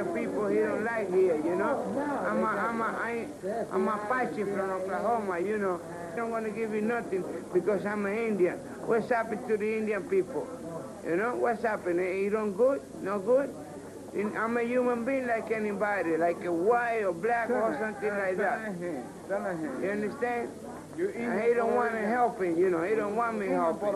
Indian people, he don't like here, you know. I'm a Apache from Oklahoma, you know. I don't want to give you nothing because I'm an Indian. What's happened to the Indian people? You know, what's happened? You don't good? No good? I'm a human being like anybody, like a white or black or something like that. You understand? And he don't want to help him, you know. He don't want me helping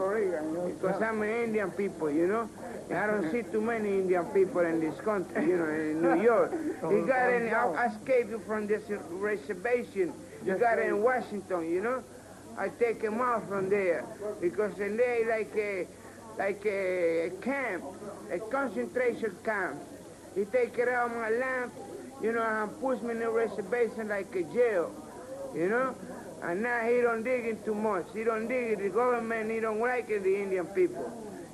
because I'm an Indian people, you know. I don't see too many Indian people in this country, you know, in New York. You got in, I escaped from this reservation. You got in Washington, you know. I take him out from there because in there like a camp, a concentration camp. He take it out my lamp, you know, and push me in the reservation like a jail, you know. And now he don't dig in too much. He don't dig it. The government, he don't like it, the Indian people.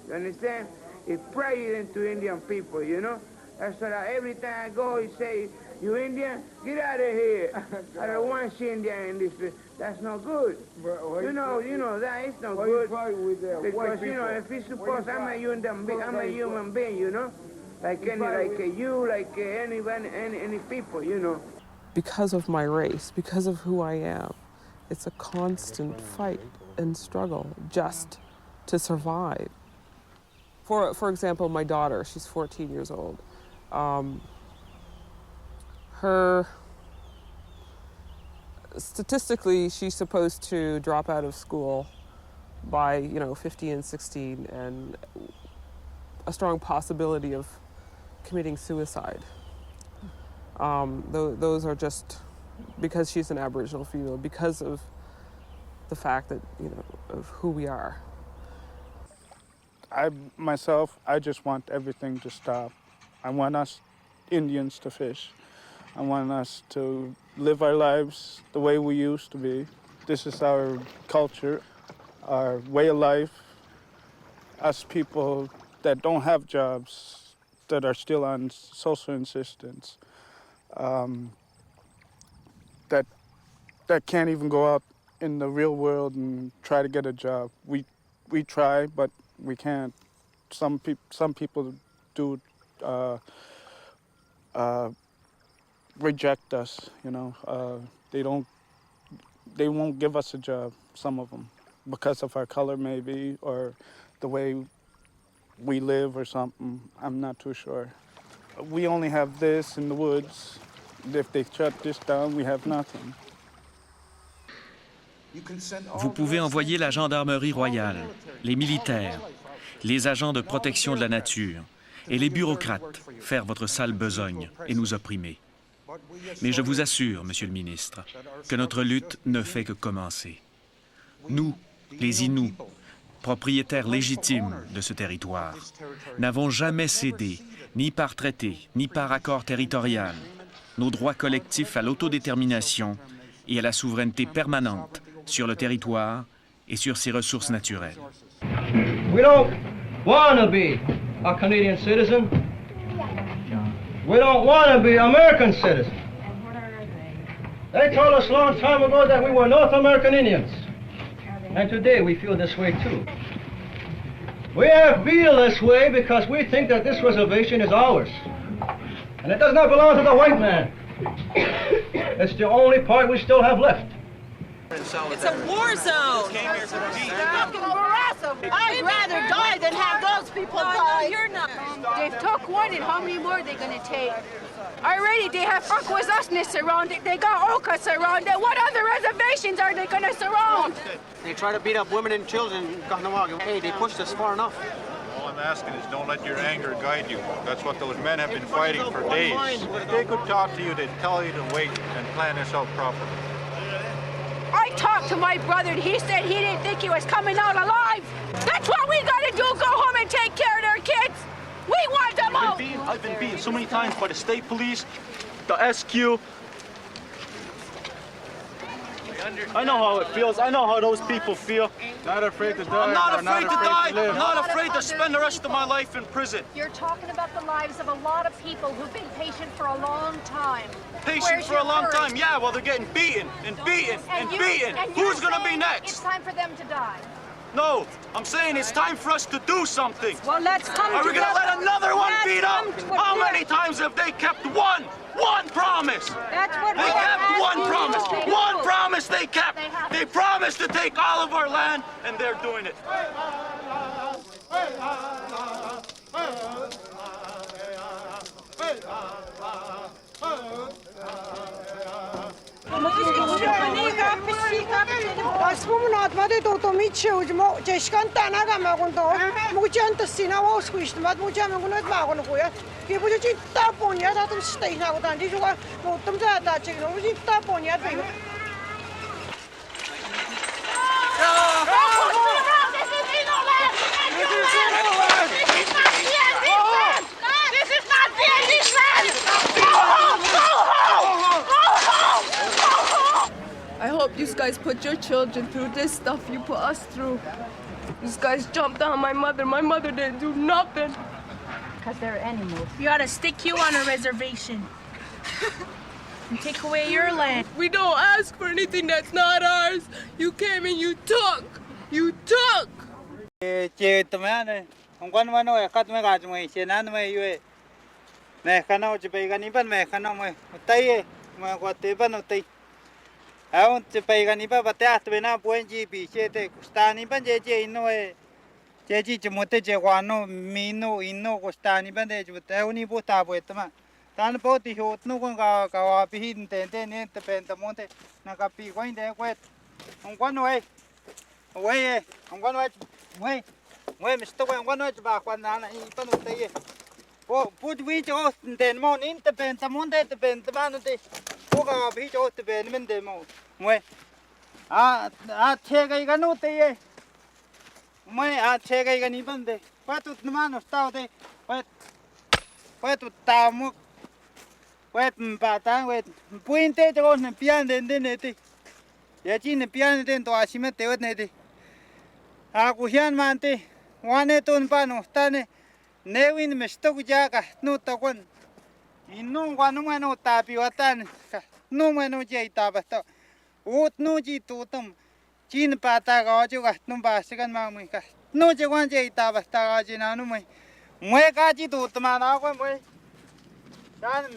You understand? He prays into Indian people, you know. That's why every time I go, he say, you Indian, get out of here. I don't want to see Indian in this place. That's not good. You know that is not good. Because, you know, if he's supposed, I'm a human being, you know. Like any people, you know. Because of my race, because of who I am, it's a constant fight and struggle just to survive. For example, my daughter, she's 14 years old. Statistically, she's supposed to drop out of school by, 15 and 16, and a strong possibility of committing suicide. Those are just because she's an Aboriginal female, because of the fact that, of who we are. I just want everything to stop. I want us Indians to fish. I want us to live our lives the way we used to be. This is our culture, our way of life. Us people that don't have jobs, that are still on social assistance, that can't even go out in the real world and try to get a job. We try, but we can't. Some people do reject us. They won't give us a job. Some of them, because of our color maybe, or the way we live or something. I'm not too sure. We only have this in the woods. If they shut this down, we have nothing. Vous pouvez envoyer la gendarmerie royale, les militaires, les agents de protection de la nature et les bureaucrates faire votre sale besogne et nous opprimer. Mais je vous assure, Monsieur le ministre, que notre lutte ne fait que commencer. Nous, les Inuits, propriétaires légitimes de ce territoire, n'avons jamais cédé, ni par traité, ni par accord territorial, nos droits collectifs à l'autodétermination et à la souveraineté permanente sur le territoire et sur ses ressources naturelles. We don't want to be a Canadian citizen. We don't want to be American citizens. They told us a long time ago that we were North American Indians. And today we feel this way too. We feel this way because we think that this reservation is ours. And it does not belong to the white man. It's the only part we still have left. It's a war zone. I'd rather die than have those people die. No, you're not. They've took one, and how many more are they going to take? Already they have Akwesasne surrounded. They got Oka surrounded. What other reservations are they going to surround? They try to beat up women and children in Kahnawag. Hey, they pushed us far enough. All I'm asking is don't let your anger guide you. That's what those men have been fighting for days. If they could talk to you, they'd tell you to wait and plan this out properly. I talked to my brother, and he said he didn't think he was coming out alive. That's what we got to do, go home and take care of their kids. We want them out. I've been beaten so many times by the state police, the SQ. I know how it feels. I know how those people feel. Not afraid to die. I'm not afraid to die. I'm not afraid to spend the rest of my life in prison. You're talking about the lives of a lot of people who've been patient for a long time. Patient for a long time, yeah, well, they're getting beaten and beaten and beaten. Who's going to be next? It's time for them to die. No, I'm saying it's time for us to do something. Well, let's come Are we together. gonna let another one Let's beat up? come to How a many times have they kept one promise? That's what They we're kept one asking promise. you to do. One promise they kept. They promised to take all of our land, and they're doing it. Спомнат мадэ то мичэ ужмо чешкан танага магунто мучан то синава сквишмат мучан магунат магун коя ки бужи та поня та то стейна годан ди жуга мотом за та чек но бужи та поня бе I hope you guys put your children through this stuff you put us through. These guys jumped on my mother. My mother didn't do nothing. Because they're animals. We ought to stick you on a reservation and take away your land. We don't ask for anything that's not ours. You came and you took. You took. Aun te pega ni pa batea te na buen ji bi che te sta ni ban je je no e je ji mo te je wa no mi no in no ko sta ni ban de ju te ni bu ta bu ta ma tan po ti ho no ko ka wa bi hin te te ne te pen ta mo te na ka pi ko in de ko on quan no e on quan we mi sto ko on no ba quan na i pa no te ye po pu vi jo den mo in te pen ta mo te pen ta ma no te ko ka bi jo te pen men de mo mày che cái nút thế mày che cái ní vấn đề phải tụt nó nó tao thế phải tụt tao mua phải bà ta phải buôn thế cho con pian đến này thì giờ chỉ này pian đến tòa xí mất tiêu này thì cú hiền mà thế ngoài này tuần ba nó ta này nếu in mình stop giá cả nút tao con inung qua nung ano ta piwatan nung ano jay ta basta út nu chỉ tụ tâm chín ba ta có chứ cả nung ba sẽ cần mang mình cả nu chỉ quan chơi ta basta có chứ nào nu mình mấy cái chỉ tụ tâm nào quan mấy đàn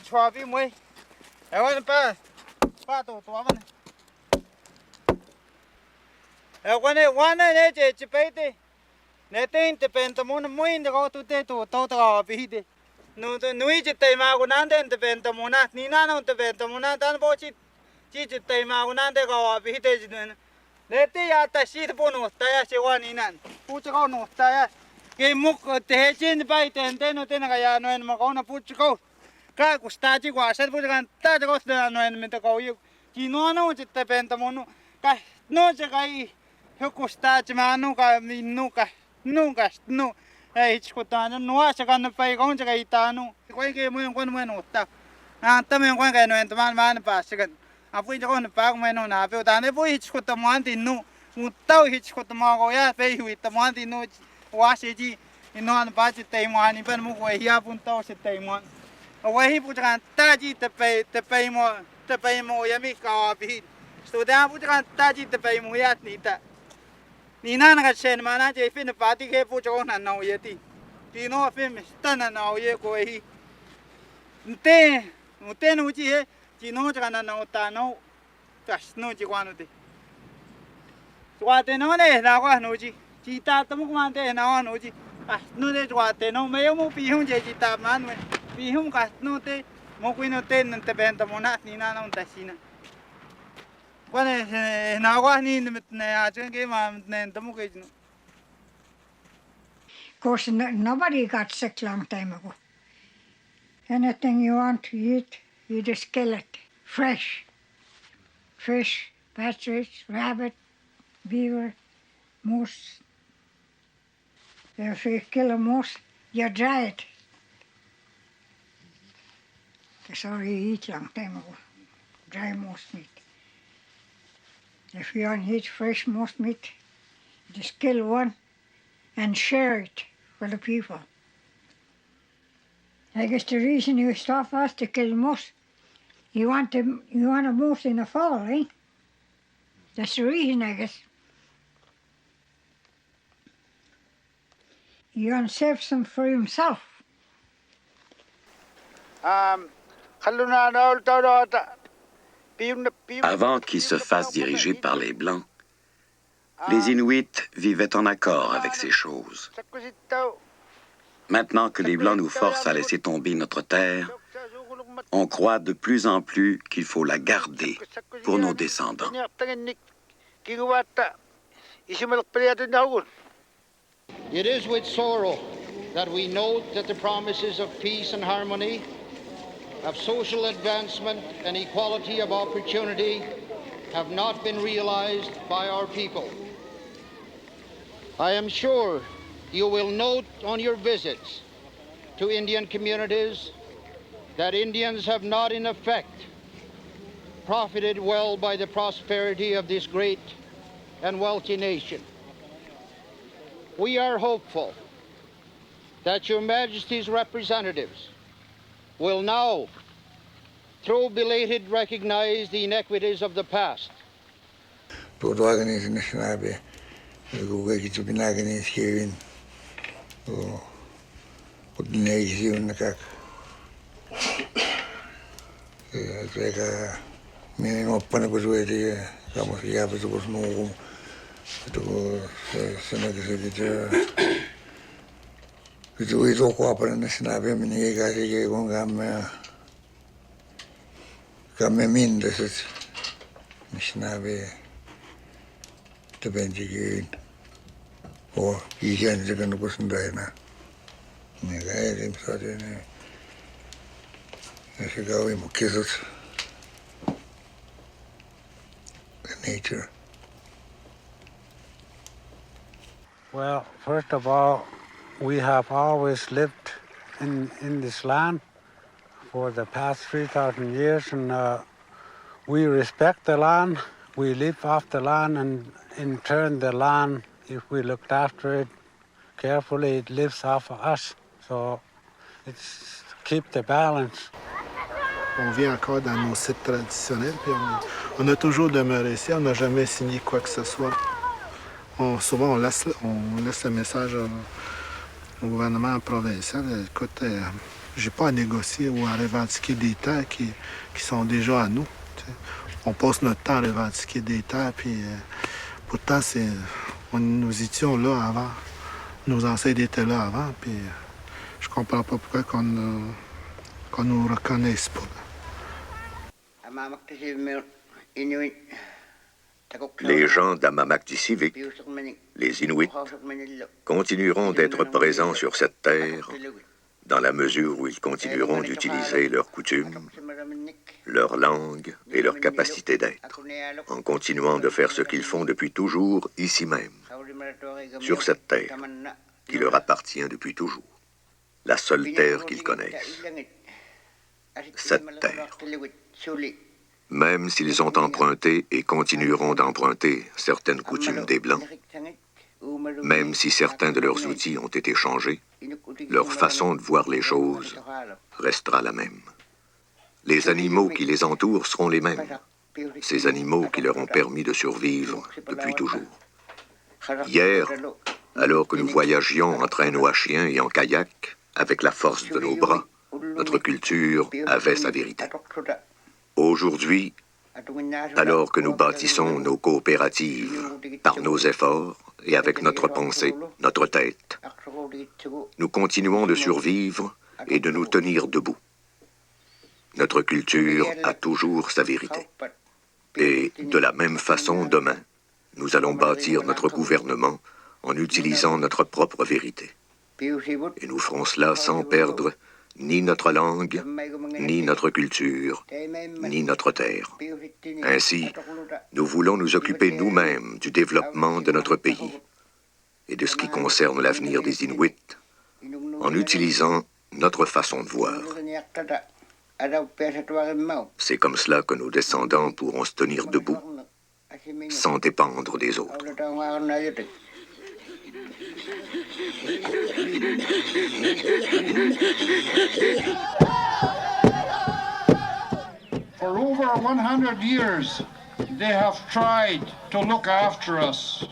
chua bị mấy quan ba tụ tụ bên quan này chỉ bay đi này tên thì bên tụi mình mấy người có tụ tê tụ tàu tàu bị đi nuôi chỉ tay mà của nàng tên thì bên tụi mình ní na nó thì bên tụi mình đàn bao chỉ tay mà của nàng tên có bị đi chứ này thì ya ta xí thì bốn ta ya sẽ quan ní nan phụ cho con nó ta ya cái mục thế trên bay tên nó tên cái ya nói mà con nó phụ cho con cái của ta chỉ qua sát phụ cho con ta cho con nói mình ta có yêu chỉ nó chỉ tay bên tụi mình cái nó chỉ cái hiệu của ta chỉ mà nó cái mình nó cái ai chiko ta no sa kan pai kong cha kai ta no koi ke mo kon mo no ta ta me kon kai no en man pa sa kan apu ja kon pa mo no na pe ta ne po chiko ta man tin no mu tau chiko ta ma go ya pe hui ta man tin no wa se ji no an pa chi tai mo ani pen mo ko hi apun tau se tai mo wa hi pu cha ta ji te pe mo ya mi ka bi sto da pu cha ta ji te pe mo ya ni ta ni na cái sen mà na chơi phim phá thì cái phụ cho nó nào vậy thì nó phim tân là nào vậy coi tên nó chỉ nó cho nó nào ta nó cả nó chỉ quan nó qua tên nó này nào qua nó chỉ ta tao muốn quan tên nào nó nó đây qua tên nó mấy ông bị hung chỉ ta mà nó bị hung cả nó tên một cái nó tên nó tên bên tao muốn nát ni na nó ta xin quan này nào qua ni này trên cái mà này tao muốn cái gì Because nobody got sick long time ago. Anything you want to eat, you just kill it. Fresh. Fish, partridge, rabbit, beaver, moose. If you kill a moose, you dry it. That's all you eat long time ago. Dry moose meat. If you want to eat fresh moose meat, just kill one and share it for the people. I guess the reason you stop us to kill moose, you want a moose in the fall, eh? That's the reason, I guess. Jan saves them for himself. Avant qu'ils se fassent diriger par les Blancs, les Inuits vivaient en accord avec ces choses. Maintenant que les Blancs nous forcent à laisser tomber notre terre, on croit de plus en plus qu'il faut la garder pour nos descendants. It is with sorrow that we note that the promises of peace and harmony, of social advancement and equality of opportunity have not been realized by our people. I am sure you will note on your visits to Indian communities that Indians have not in effect profited well by the prosperity of this great and wealthy nation. We are hopeful that Your Majesty's representatives will now, through belated, recognize the inequities of the past. Nature. Well, first of all, we have always lived in this land for the past 3,000 years, and we respect the land. We live off the land, and in turn, the land, if we looked after it carefully, it lives off of us. So it's keep the balance. On vit encore dans nos sites traditionnels, puis on a toujours demeuré ici, on n'a jamais signé quoi que ce soit. Souvent, on laisse le message au gouvernement provincial. Écoute, j'ai pas à négocier ou à revendiquer des terres qui sont déjà à nous. T'sais. On passe notre temps à revendiquer des terres, puis pourtant, nous étions là avant. Nos ancêtres étaient là avant, puis je comprends pas pourquoi qu'on nous reconnaisse pas. Les gens d'Amamak-Tisivik, les Inuits, continueront d'être présents sur cette terre dans la mesure où ils continueront d'utiliser leurs coutumes, leur langue et leur capacité d'être, en continuant de faire ce qu'ils font depuis toujours ici même, sur cette terre qui leur appartient depuis toujours, la seule terre qu'ils connaissent. Cette terre. Même s'ils ont emprunté et continueront d'emprunter certaines coutumes des Blancs, même si certains de leurs outils ont été changés, leur façon de voir les choses restera la même. Les animaux qui les entourent seront les mêmes, ces animaux qui leur ont permis de survivre depuis toujours. Hier, alors que nous voyagions en traîneau à chien et en kayak, avec la force de nos bras, notre culture avait sa vérité. Aujourd'hui, alors que nous bâtissons nos coopératives par nos efforts et avec notre pensée, notre tête, nous continuons de survivre et de nous tenir debout. Notre culture a toujours sa vérité. Et de la même façon, demain, nous allons bâtir notre gouvernement en utilisant notre propre vérité. Et nous ferons cela sans perdre ni notre langue, ni notre culture, ni notre terre. Ainsi, nous voulons nous occuper nous-mêmes du développement de notre pays et de ce qui concerne l'avenir des Inuits en utilisant notre façon de voir. C'est comme cela que nos descendants pourront se tenir debout sans dépendre des autres. For over 100 years, they have tried to look after us,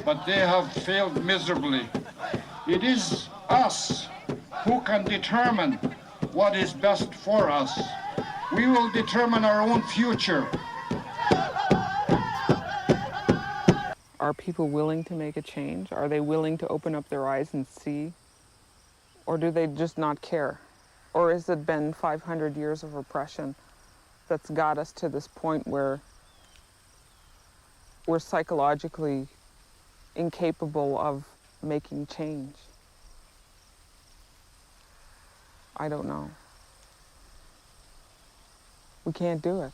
but they have failed miserably. It is us who can determine what is best for us. We will determine our own future. Are people willing to make a change? Are they willing to open up their eyes and see? Or do they just not care? Or has it been 500 years of oppression that's got us to this point where we're psychologically incapable of making change? I don't know. We can't do it.